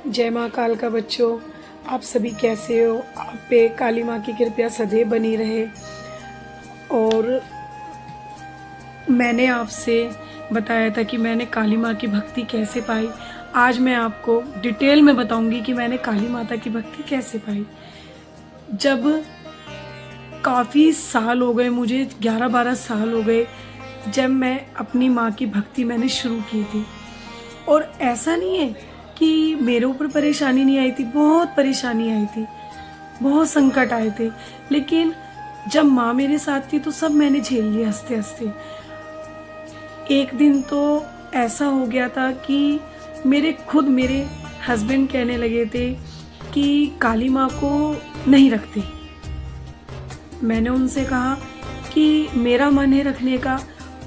जय माँ काल का बच्चों, आप सभी कैसे हो। आप पे काली माँ की कृपया सदैव बनी रहे। और मैंने आपसे बताया था कि मैंने काली माँ की भक्ति कैसे पाई। आज मैं आपको डिटेल में बताऊंगी कि मैंने काली माता की भक्ति कैसे पाई। जब काफ़ी साल हो गए, मुझे 11-12 साल हो गए जब मैं अपनी माँ की भक्ति मैंने शुरू की थी। और ऐसा नहीं है कि मेरे ऊपर परेशानी नहीं आई थी, बहुत परेशानी आई थी, बहुत संकट आए थे, लेकिन जब माँ मेरे साथ थी तो सब मैंने झेल लिया हंसते हंसते। एक दिन तो ऐसा हो गया था कि मेरे हस्बैंड कहने लगे थे कि काली माँ को नहीं रखते। मैंने उनसे कहा कि मेरा मन है रखने का,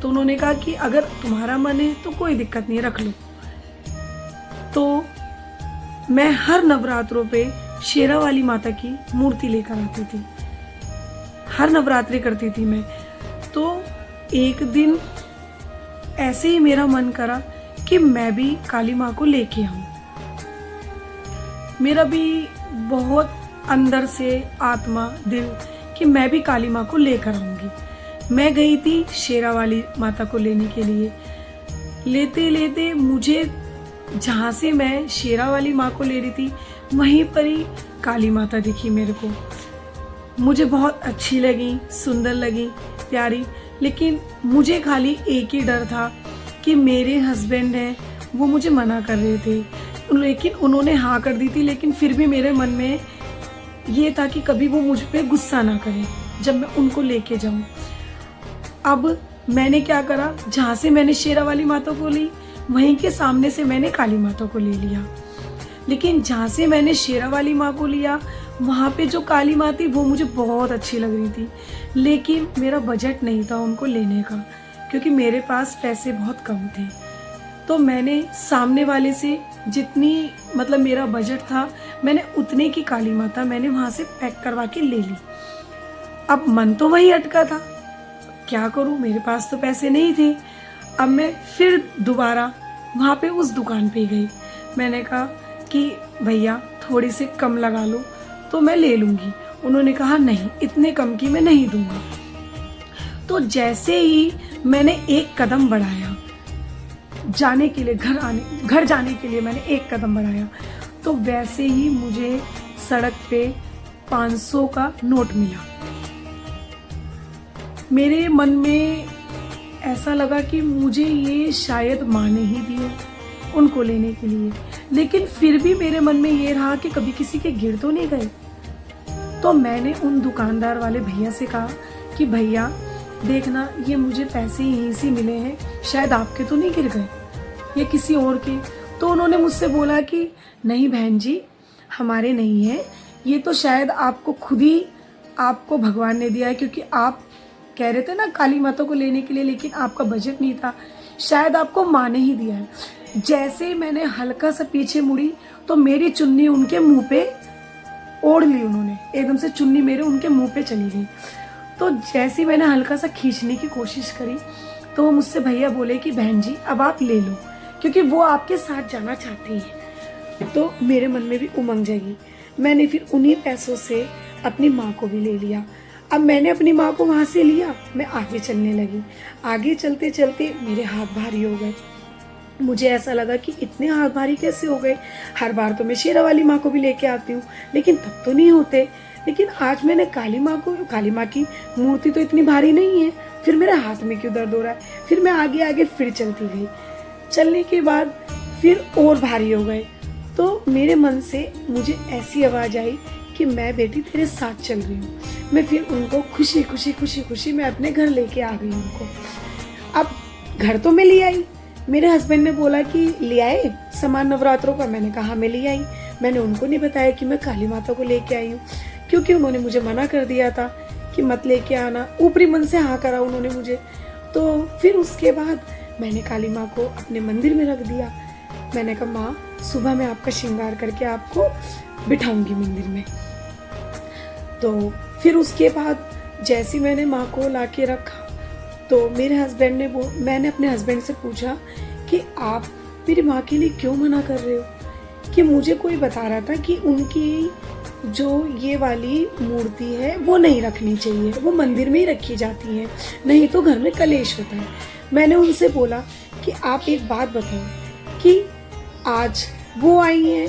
तो उन्होंने कहा कि अगर तुम्हारा मन है तो कोई दिक्कत नहीं, रख लो। तो मैं हर नवरात्रों पे शेरा वाली माता की मूर्ति लेकर आती थी, हर नवरात्रि करती थी मैं। तो एक दिन ऐसे ही मेरा मन करा कि मैं भी काली माँ को लेके आऊं। मेरा भी बहुत अंदर से आत्मा दिल कि मैं भी काली माँ को लेकर आऊंगी। मैं गई थी शेरा वाली माता को लेने के लिए। लेते लेते मुझे जहाँ से मैं शेरा वाली माँ को ले रही थी वहीं पर ही काली माता दिखी मेरे को। मुझे बहुत अच्छी लगी, सुंदर लगी, प्यारी। लेकिन मुझे खाली एक ही डर था कि मेरे हस्बैंड हैं वो मुझे मना कर रहे थे, लेकिन उन्होंने हाँ कर दी थी। लेकिन फिर भी मेरे मन में ये था कि कभी वो मुझ पे गुस्सा ना करें जब मैं उनको लेके जाऊं। अब मैंने क्या करा, जहाँ से मैंने शेरा वाली माता को ली वहीं के सामने से मैंने काली माता को ले लिया। लेकिन जहाँ से मैंने शेरा वाली माँ को लिया वहाँ पे जो काली माँ थी वो मुझे बहुत अच्छी लग रही थी, लेकिन मेरा बजट नहीं था उनको लेने का, क्योंकि मेरे पास पैसे बहुत कम थे। तो मैंने सामने वाले से जितनी मेरा बजट था, मैंने उतने की काली माता मैंने वहाँ से पैक करवा के ले ली। अब मन तो वही अटका था, क्या करूँ, मेरे पास तो पैसे नहीं थे। अब मैं फिर दोबारा वहाँ पे उस दुकान पे गई। मैंने कहा कि भैया थोड़ी सी कम लगा लो तो मैं ले लूँगी। उन्होंने कहा नहीं, इतने कम की मैं नहीं दूँगा। तो जैसे ही मैंने एक कदम बढ़ाया जाने के लिए, घर जाने के लिए मैंने एक कदम बढ़ाया, तो वैसे ही मुझे सड़क पे 500 का नोट मिला। मेरे मन में ऐसा लगा कि मुझे ये शायद माँ ने ही दिए उनको लेने के लिए, लेकिन फिर भी मेरे मन में ये रहा कि कभी किसी के गिर तो नहीं गए। तो मैंने उन दुकानदार वाले भैया से कहा कि भैया देखना, ये मुझे पैसे यहीं से मिले हैं, शायद आपके तो नहीं गिर गए या किसी और के। तो उन्होंने मुझसे बोला कि नहीं बहन जी, हमारे नहीं है, ये तो शायद आपको खुद ही आपको भगवान ने दिया है, क्योंकि आप कह रहे थे ना काली माता को लेने के लिए, लेकिन आपका बजट नहीं था, शायद आपको माँ ने ही दिया है। जैसे ही मैंने हल्का सा पीछे मुड़ी तो मेरी चुन्नी उनके मुंह पे ओढ़ ली उन्होंने, एकदम से चुन्नी मेरे उनके मुंह पे चली गई। तो जैसे ही मैंने हल्का सा खींचने की कोशिश करी तो वो मुझसे भैया बोले कि बहन जी अब आप ले लो, क्योंकि वो आपके साथ जाना चाहती हैं। तो मेरे मन में भी उमंग जाएगी। मैंने फिर उन्हीं पैसों से अपनी माँ को भी ले लिया। अब मैंने अपनी माँ को वहाँ से लिया, मैं आगे चलने लगी। आगे चलते चलते मेरे हाथ भारी हो गए। मुझे ऐसा लगा कि इतने हाथ भारी कैसे हो गए, हर बार तो मैं शेरा वाली माँ को भी लेके आती हूँ लेकिन तब तो नहीं होते। लेकिन आज मैंने काली माँ की मूर्ति तो इतनी भारी नहीं है, फिर मेरे हाथ में क्यों दर्द हो रहा है। फिर मैं आगे आगे फिर चलती गई। चलने के बाद फिर और भारी हो गए। तो मेरे मन से मुझे ऐसी आवाज़ आई कि मैं बेटी तेरे साथ चल रही हूँ। मैं फिर उनको खुशी खुशी मैं अपने घर लेके आ गई उनको। अब घर तो मैं ले आई। मेरे हस्बैंड ने बोला कि ले आए सामान नवरात्रों का। मैंने कहा मैं ले आई। मैंने उनको नहीं बताया कि मैं काली माता को लेके आई हूँ, क्योंकि उन्होंने मुझे मना कर दिया था कि मत लेके आना। ऊपरी मन से हाँ करा उन्होंने मुझे। तो फिर उसके बाद मैंने काली माँ को अपने मंदिर में रख दिया। मैंने कहा माँ, सुबह मैं आपका श्रृंगार करके आपको बिठाऊंगी मंदिर में। तो फिर उसके बाद जैसे मैंने माँ को लाके रखा तो मैंने अपने हस्बैंड से पूछा कि आप मेरी माँ के लिए क्यों मना कर रहे हो, कि मुझे कोई बता रहा था कि उनकी जो ये वाली मूर्ति है वो नहीं रखनी चाहिए, वो मंदिर में ही रखी जाती है, नहीं तो घर में कलेश होता है। मैंने उनसे बोला कि आप एक बात बताओ कि आज वो आई हैं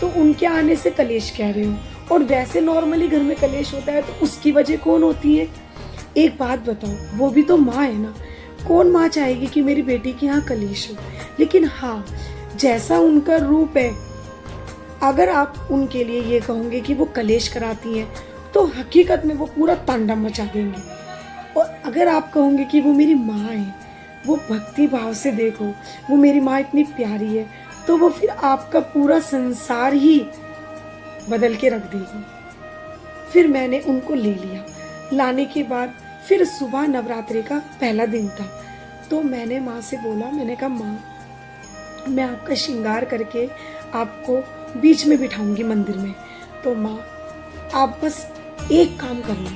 तो उनके आने से कलेश कह रहे हो, और वैसे नॉर्मली घर में कलेश होता है तो उसकी वजह कौन होती है? एक बात बताओ, वो भी तो माँ है ना, कौन माँ चाहेगी कि मेरी बेटी के यहाँ कलेश हो? लेकिन हाँ, जैसा उनका रूप है, अगर आप उनके लिए ये कहोगे कि वो कलेश कराती हैं तो हकीकत में वो पूरा तांडव मचा देंगे। और अगर आप कहोगे कि वो मेरी माँ है, वो भक्ति भाव से देखो, वो मेरी माँ इतनी प्यारी है, तो वो फिर आपका पूरा संसार ही बदल के रख देगी। फिर मैंने उनको ले लिया। लाने के बाद फिर सुबह नवरात्रि का पहला दिन था, तो मैंने माँ से बोला, मैंने कहा माँ, मैं आपका श्रृंगार करके आपको बीच में बिठाऊंगी मंदिर में, तो माँ आप बस एक काम करना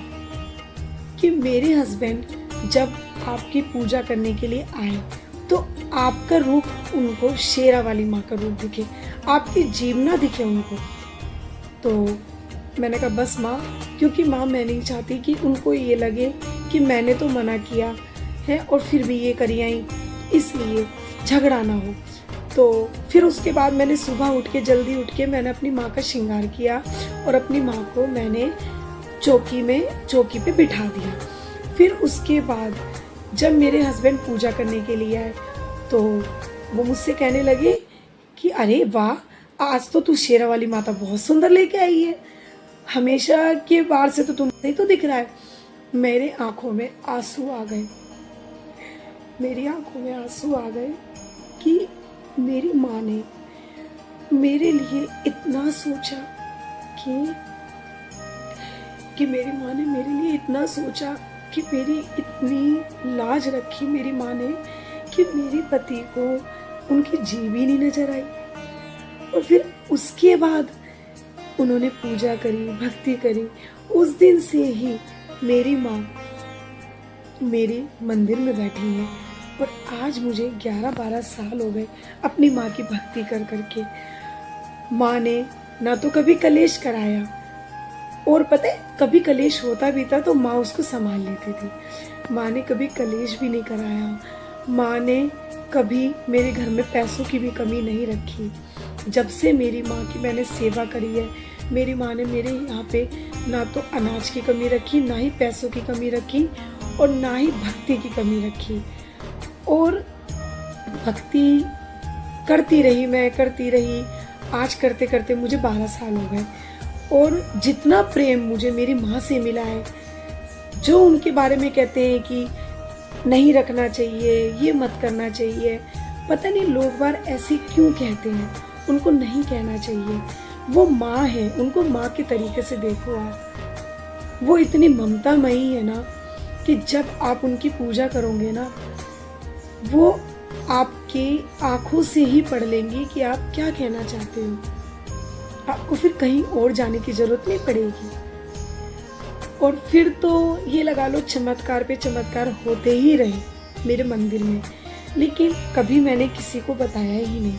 कि मेरे हस्बैंड जब आपकी पूजा करने के लिए आए तो आपका रूप उनको शेरा वाली माँ का रूप दिखे, आपकी जीभ ना दिखे उनको। तो मैंने कहा बस माँ, क्योंकि माँ मैं नहीं चाहती कि उनको ये लगे कि मैंने तो मना किया है और फिर भी ये करी आई, इसलिए झगड़ा ना हो। तो फिर उसके बाद मैंने सुबह उठ के जल्दी उठ के मैंने अपनी माँ का श्रृंगार किया और अपनी माँ को मैंने चौकी पे बिठा दिया। फिर उसके बाद जब मेरे हस्बैंड पूजा करने के लिए आए तो वो मुझसे कहने लगे कि अरे वाह, आज तो तू शेरा वाली माता बहुत सुंदर लेके आई है, हमेशा के बार से तो तुम नहीं तो दिख रहा है। मेरे आंखों में आंसू आ गए, मेरी आंखों में आंसू आ गए कि मेरी माँ ने मेरे लिए इतना सोचा कि मेरी माँ ने मेरे लिए इतना सोचा कि मेरी इतनी लाज रखी मेरी माँ ने कि मेरे पति को उनकी जीभ ही नहीं नजर आई। और फिर उसके बाद उन्होंने पूजा करी, भक्ति करी। उस दिन से ही मेरी माँ मेरे मंदिर में बैठी है और आज मुझे 11-12 साल हो गए अपनी माँ की भक्ति कर करके। माँ ने ना तो कभी कलेश कराया, और पता है कभी कलेश होता भी था तो माँ उसको संभाल लेती थी। माँ ने कभी कलेश भी नहीं कराया। माँ ने कभी मेरे घर में पैसों की भी कमी नहीं रखी। जब से मेरी माँ की मैंने सेवा करी है, मेरी माँ ने मेरे यहाँ पे ना तो अनाज की कमी रखी, ना ही पैसों की कमी रखी, और ना ही भक्ति की कमी रखी। और भक्ति करती रही, मैं करती रही। आज करते करते मुझे 12 साल हो गए, और जितना प्रेम मुझे मेरी माँ से मिला है, जो उनके बारे में कहते हैं कि नहीं रखना चाहिए, ये मत करना चाहिए, पता नहीं लोग बार ऐसे क्यों कहते हैं। उनको नहीं कहना चाहिए। वो माँ है, उनको माँ के तरीके से देखो आप। वो इतनी ममतामयी है ना कि जब आप उनकी पूजा करोगे ना, वो आपके आंखों से ही पढ़ लेंगी कि आप क्या कहना चाहते हो। आपको फिर कहीं और जाने की जरूरत नहीं पड़ेगी। और फिर तो ये लगा लो चमत्कार पे चमत्कार होते ही रहे मेरे मंदिर में, लेकिन कभी मैंने किसी को बताया ही नहीं,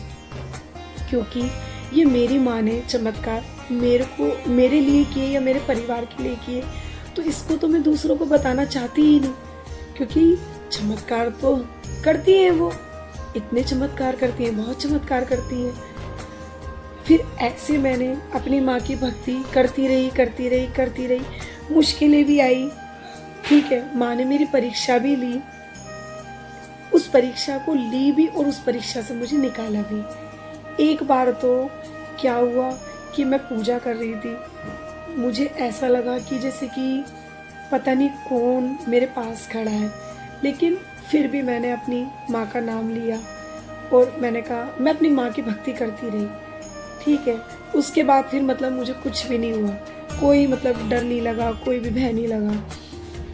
क्योंकि ये मेरी माँ ने चमत्कार मेरे लिए किए या मेरे परिवार के लिए किए, तो इसको तो मैं दूसरों को बताना चाहती ही नहीं, क्योंकि चमत्कार तो करती हैं वो, इतने चमत्कार करती हैं, बहुत चमत्कार करती हैं। फिर ऐसे मैंने अपनी माँ की भक्ति करती रही। मुश्किलें भी आई, ठीक है, माँ ने मेरी परीक्षा भी ली, उस परीक्षा को ली भी और उस परीक्षा से मुझे निकाला भी। एक बार तो क्या हुआ कि मैं पूजा कर रही थी, मुझे ऐसा लगा कि जैसे कि पता नहीं कौन मेरे पास खड़ा है, लेकिन फिर भी मैंने अपनी माँ का नाम लिया और मैंने कहा, मैं अपनी माँ की भक्ति करती रही, ठीक है। उसके बाद फिर मतलब मुझे कुछ भी नहीं हुआ, कोई मतलब डर नहीं लगा, कोई भी भय नहीं लगा।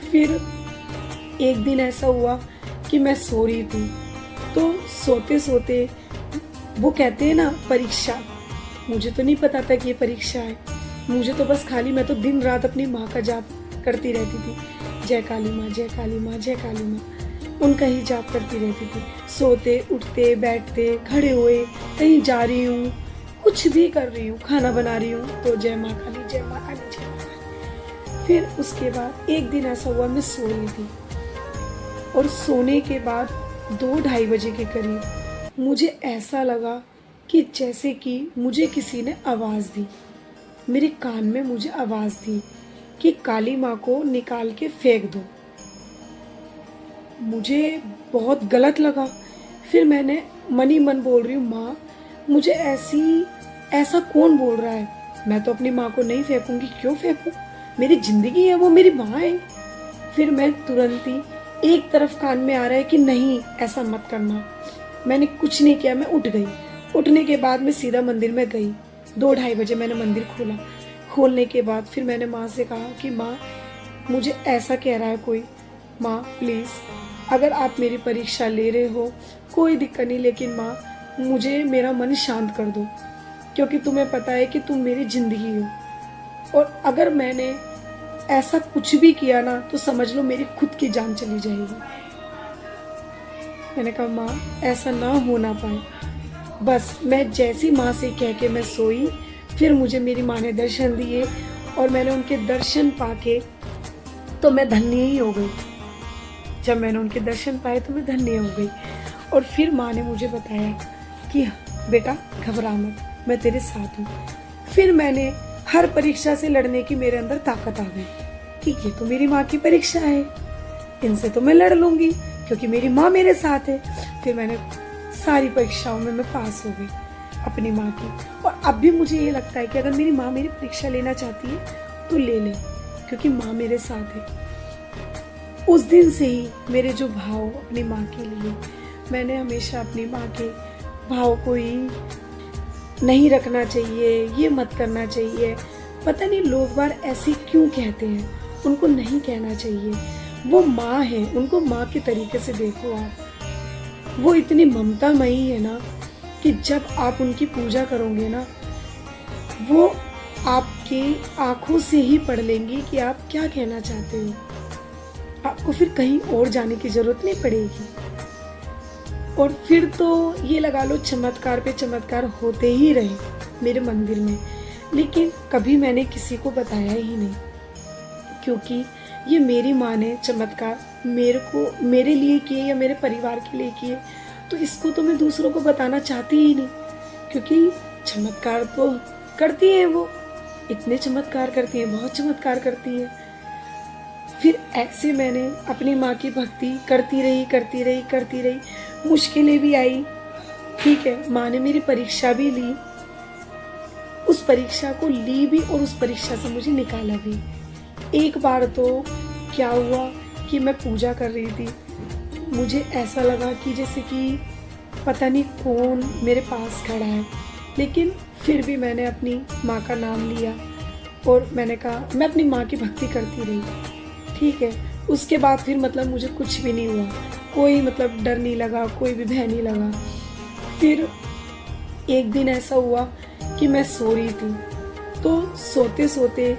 फिर एक दिन ऐसा हुआ कि मैं सो रही थी, तो सोते सोते वो कहते हैं ना परीक्षा, मुझे तो नहीं पता था कि ये परीक्षा है। मुझे तो बस खाली, मैं तो दिन रात अपनी माँ का जाप करती रहती थी, जय काली माँ, जय काली माँ, जय काली माँ, उनका ही जाप करती रहती थी। सोते उठते बैठते खड़े हुए, कहीं जा रही हूँ, कुछ भी कर रही हूँ, खाना बना रही हूँ तो जय माँ काली, जय माँ काली, जय माँ काली। फिर उसके बाद एक दिन ऐसा हुआ, मैं सो रही थी और सोने के बाद 2-2:30 बजे के करीब मुझे ऐसा लगा कि जैसे कि मुझे किसी ने आवाज़ दी, मेरे कान में मुझे आवाज़ दी कि काली माँ को निकाल के फेंक दो। मुझे बहुत गलत लगा। फिर मैंने मन ही मन बोल रही हूँ, माँ मुझे ऐसा कौन बोल रहा है, मैं तो अपनी माँ को नहीं फेंकूंगी, क्यों फेंकूं, मेरी ज़िंदगी है, वो मेरी माँ है। फिर मैं तुरंत ही एक तरफ कान में आ रहा है कि नहीं ऐसा मत करना। मैंने कुछ नहीं किया, मैं उठ गई। उठने के बाद मैं सीधा मंदिर में गई। 2-2:30 बजे मैंने मंदिर खोला। खोलने के बाद फिर मैंने माँ से कहा कि माँ मुझे ऐसा कह रहा है कोई, माँ प्लीज़ अगर आप मेरी परीक्षा ले रहे हो कोई दिक्कत नहीं, लेकिन माँ मुझे मेरा मन शांत कर दो, क्योंकि तुम्हें पता है कि तुम मेरी ज़िंदगी हो, और अगर मैंने ऐसा कुछ भी किया ना तो समझ लो मेरी खुद की जान चली जाएगी। मैंने कहा माँ ऐसा ना हो ना पाए। बस मैं जैसी माँ से कह के मैं सोई, फिर मुझे मेरी माँ ने दर्शन दिए और मैंने उनके दर्शन पाके तो मैं धन्य ही हो गई। जब मैंने उनके दर्शन पाए तो मैं धन्य हो गई। और फिर माँ ने मुझे बताया कि बेटा घबरा मत, मैं तेरे साथ हूँ। फिर मैंने हर परीक्षा से लड़ने की मेरे अंदर ताकत आ गई कि ये तो मेरी माँ की परीक्षा है, इनसे तो मैं लड़ लूंगी क्योंकि मेरी माँ मेरे साथ है। फिर मैंने सारी परीक्षाओं में मैं पास हो गई अपनी माँ की। और अब भी मुझे ये लगता है कि अगर मेरी माँ मेरी परीक्षा लेना चाहती है तो ले ले, क्योंकि माँ मेरे साथ है। उस दिन से ही मेरे जो भाव अपनी माँ के लिए, मैंने हमेशा अपनी माँ के भाव को ही नहीं रखना चाहिए, ये मत करना चाहिए। पता नहीं लोग बार ऐसे क्यों कहते हैं, उनको नहीं कहना चाहिए। वो माँ है, उनको माँ के तरीके से देखो आप। वो इतनी ममतामयी है ना कि जब आप उनकी पूजा करोगे ना, वो आपकी आंखों से ही पढ़ लेंगी कि आप क्या कहना चाहते हो। आपको फिर कहीं और जाने की जरूरत नहीं पड़ेगी। और फिर तो ये लगा लो चमत्कार पे चमत्कार होते ही रहे मेरे मंदिर में, लेकिन कभी मैंने किसी को बताया ही नहीं, क्योंकि ये मेरी माँ ने चमत्कार मेरे लिए किए या मेरे परिवार के लिए किए, तो इसको तो मैं दूसरों को बताना चाहती ही नहीं, क्योंकि चमत्कार तो करती हैं वो, इतने चमत्कार करती हैं, बहुत चमत्कार करती हैं। फिर ऐसे मैंने अपनी माँ की भक्ति करती रही। मुश्किलें भी आई, ठीक है, माँ ने मेरी परीक्षा भी ली, उस परीक्षा को ली भी और उस परीक्षा से मुझे निकाला भी। एक बार तो क्या हुआ कि मैं पूजा कर रही थी, मुझे ऐसा लगा कि जैसे कि पता नहीं कौन मेरे पास खड़ा है, लेकिन फिर भी मैंने अपनी माँ का नाम लिया और मैंने कहा, मैं अपनी माँ की भक्ति करती रही, ठीक है। उसके बाद फिर मतलब मुझे कुछ भी नहीं हुआ, कोई मतलब डर नहीं लगा, कोई भी भय नहीं लगा। फिर एक दिन ऐसा हुआ कि मैं सो रही थी, तो सोते सोते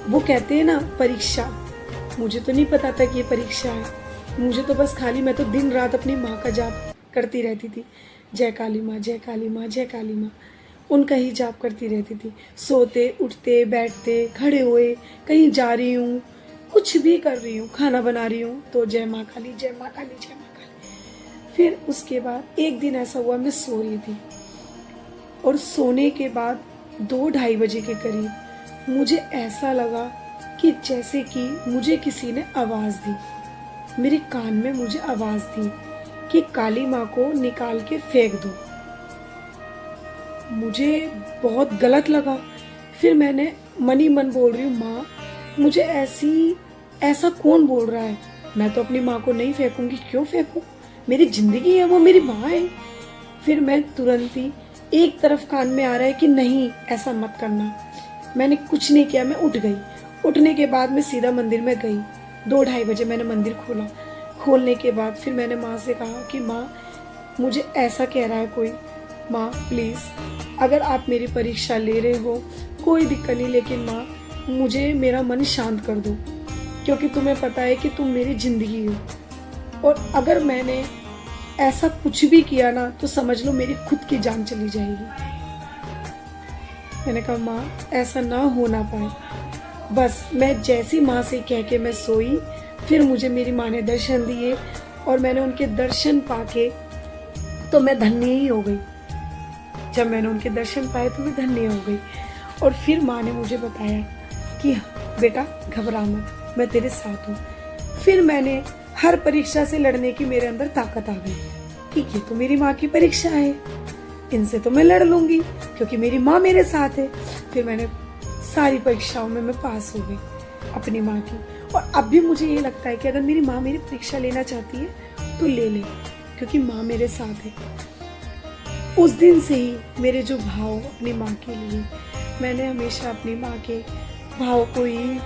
वो कहते हैं ना परीक्षा, मुझे तो नहीं पता था कि ये परीक्षा है। मुझे तो बस खाली, मैं तो दिन रात अपनी माँ का जाप करती रहती थी, जय काली माँ, जय काली माँ, जय काली माँ, उनका ही जाप करती रहती थी। सोते उठते बैठते खड़े हुए, कहीं जा रही हूँ, कुछ भी कर रही हूँ, खाना बना रही हूँ तो जय माँ काली, जय माँ काली, जय माँ काली। फिर उसके बाद एक दिन ऐसा हुआ, मैं सो रही थी और सोने के बाद 2-2:30 बजे के करीब मुझे ऐसा लगा कि जैसे कि मुझे किसी ने आवाज़ दी, मेरे कान में मुझे आवाज़ दी कि काली माँ को निकाल के फेंक दो। मुझे बहुत गलत लगा। फिर मैंने मन ही मन बोल रही हूँ, माँ मुझे ऐसा कौन बोल रहा है, मैं तो अपनी माँ को नहीं फेंकूंगी, क्यों फेंकूं, मेरी ज़िंदगी है, वो मेरी माँ है। फिर मैं तुरंत ही एक तरफ कान में आ रहा है कि नहीं ऐसा मत करना। मैंने कुछ नहीं किया, मैं उठ गई। उठने के बाद मैं सीधा मंदिर में गई। 2-2:30 बजे मैंने मंदिर खोला। खोलने के बाद फिर मैंने माँ से कहा कि माँ मुझे ऐसा कह रहा है कोई, माँ प्लीज़ अगर आप मेरी परीक्षा ले रहे हो कोई दिक्कत नहीं, लेकिन माँ मुझे मेरा मन शांत कर दो, क्योंकि तुम्हें पता है कि तुम मेरी ज़िंदगी हो, और अगर मैंने ऐसा कुछ भी किया ना तो समझ लो मेरी खुद की जान चली जाएगी। मैंने कहा माँ ऐसा ना हो ना पाए। बस मैं जैसी माँ से कह के मैं सोई, फिर मुझे मेरी माँ ने दर्शन दिए और मैंने उनके दर्शन पाके तो मैं धन्य ही हो गई। जब मैंने उनके दर्शन पाए तो मैं धन्य हो गई। और फिर माँ ने मुझे बताया कि बेटा घबरा मत, मैं तेरे साथ हूँ। फिर मैंने हर परीक्षा से लड़ने की मेरे अंदर ताकत आ गई कि ये तो मेरी माँ की परीक्षा है, इनसे तो मैं लड़ लूंगी क्योंकि मेरी माँ मेरे साथ है। फिर मैंने सारी परीक्षाओं में मैं पास हो गई अपनी माँ की। और अब भी मुझे ये लगता है कि अगर मेरी माँ मेरी परीक्षा लेना चाहती है तो ले ले, क्योंकि माँ मेरे साथ है। उस दिन से ही मेरे जो भाव अपनी माँ के लिए, मैंने हमेशा अपनी माँ के भाव को ही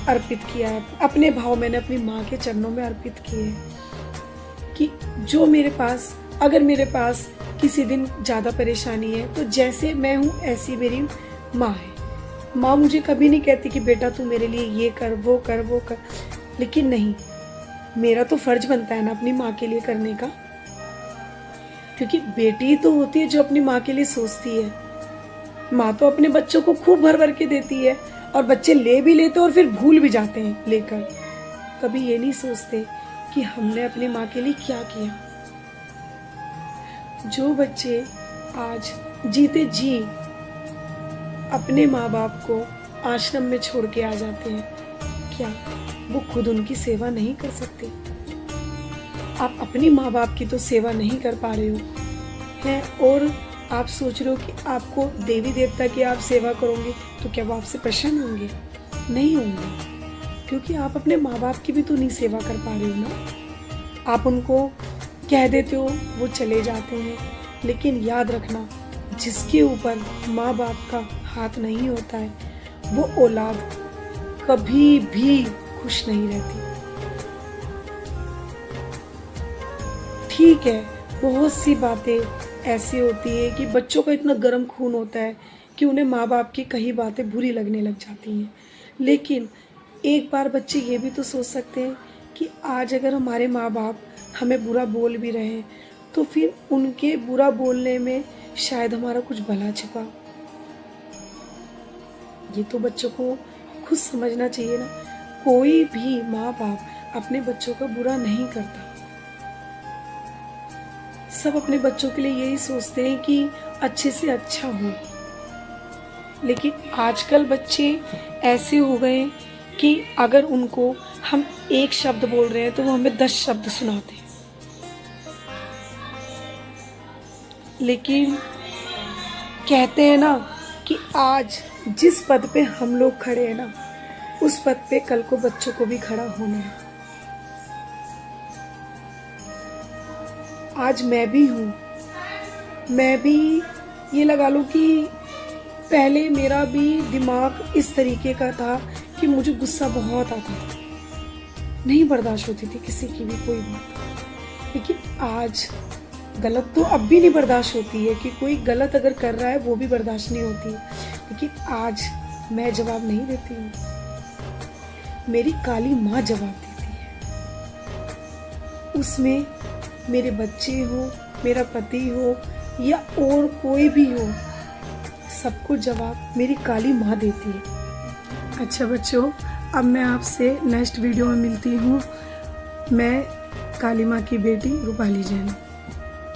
अर्पित किया है। अपने भाव मैंने अपनी माँ के चरणों में अर्पित किए हैं कि जो मेरे पास, अगर मेरे पास किसी दिन ज़्यादा परेशानी है तो जैसे मैं हूँ ऐसी मेरी माँ है। माँ मुझे कभी नहीं कहती कि बेटा तू मेरे लिए ये कर वो कर वो कर, लेकिन नहीं, मेरा तो फर्ज बनता है ना अपनी माँ के लिए करने का, क्योंकि बेटी तो होती है जो अपनी माँ के लिए सोचती है। माँ तो अपने बच्चों को खूब भर भर के देती है और बच्चे ले भी लेते और फिर भूल भी जाते हैं लेकर। कभी ये नहीं सोचते कि हमने अपनी माँ के लिए क्या किया। जो बच्चे आज जीते जी अपने माँ बाप को आश्रम में छोड़ के आ जाते हैं, क्या वो खुद उनकी सेवा नहीं कर सकते? आप अपनी माँ बाप की तो सेवा नहीं कर पा रहे हो हैं, और आप सोच रहे हो कि आपको देवी देवता की आप सेवा करोगे तो क्या वो आपसे प्रसन्न होंगे? नहीं होंगे, क्योंकि आप अपने माँ बाप की भी तो नहीं सेवा कर पा रहे हो ना। आप उनको कह देते हो, वो चले जाते हैं, लेकिन याद रखना, जिसके ऊपर माँ बाप का हाथ नहीं होता है वो औलाद कभी भी खुश नहीं रहती। ठीक है, बहुत सी बातें ऐसी होती है कि बच्चों का इतना गर्म खून होता है कि उन्हें माँ बाप की कई बातें बुरी लगने लग जाती हैं, लेकिन एक बार बच्चे ये भी तो सोच सकते हैं कि आज अगर हमारे माँ बाप हमें बुरा बोल भी रहे हैं तो फिर उनके बुरा बोलने में शायद हमारा कुछ भला छिपा। ये तो बच्चों को खुद समझना चाहिए ना। कोई भी माँ बाप अपने बच्चों का बुरा नहीं करता। सब अपने बच्चों के लिए यही सोचते हैं कि अच्छे से अच्छा हो, लेकिन आजकल बच्चे ऐसे हो गए कि अगर उनको हम एक शब्द बोल रहे हैं तो वो हमें 10 शब्द सुनाते हैं। लेकिन कहते हैं ना कि आज जिस पद पे हम लोग खड़े हैं ना, उस पद पे कल को बच्चों को भी खड़ा होना है। आज मैं भी हूँ, मैं भी ये लगा लूँ कि पहले मेरा भी दिमाग इस तरीके का था कि मुझे गुस्सा बहुत आता था, नहीं बर्दाश्त होती थी किसी की भी कोई बात। लेकिन आज गलत तो अब भी नहीं बर्दाश्त होती है कि कोई गलत अगर कर रहा है वो भी बर्दाश्त नहीं होती है, लेकिन आज मैं जवाब नहीं देती हूँ, मेरी काली माँ जवाब देती है। उसमें मेरे बच्चे हो, मेरा पति हो या और कोई भी हो, सबको जवाब मेरी काली माँ देती है। अच्छा बच्चों, अब मैं आपसे नेक्स्ट वीडियो में मिलती हूँ। मैं काली माँ की बेटी रूपाली जैन।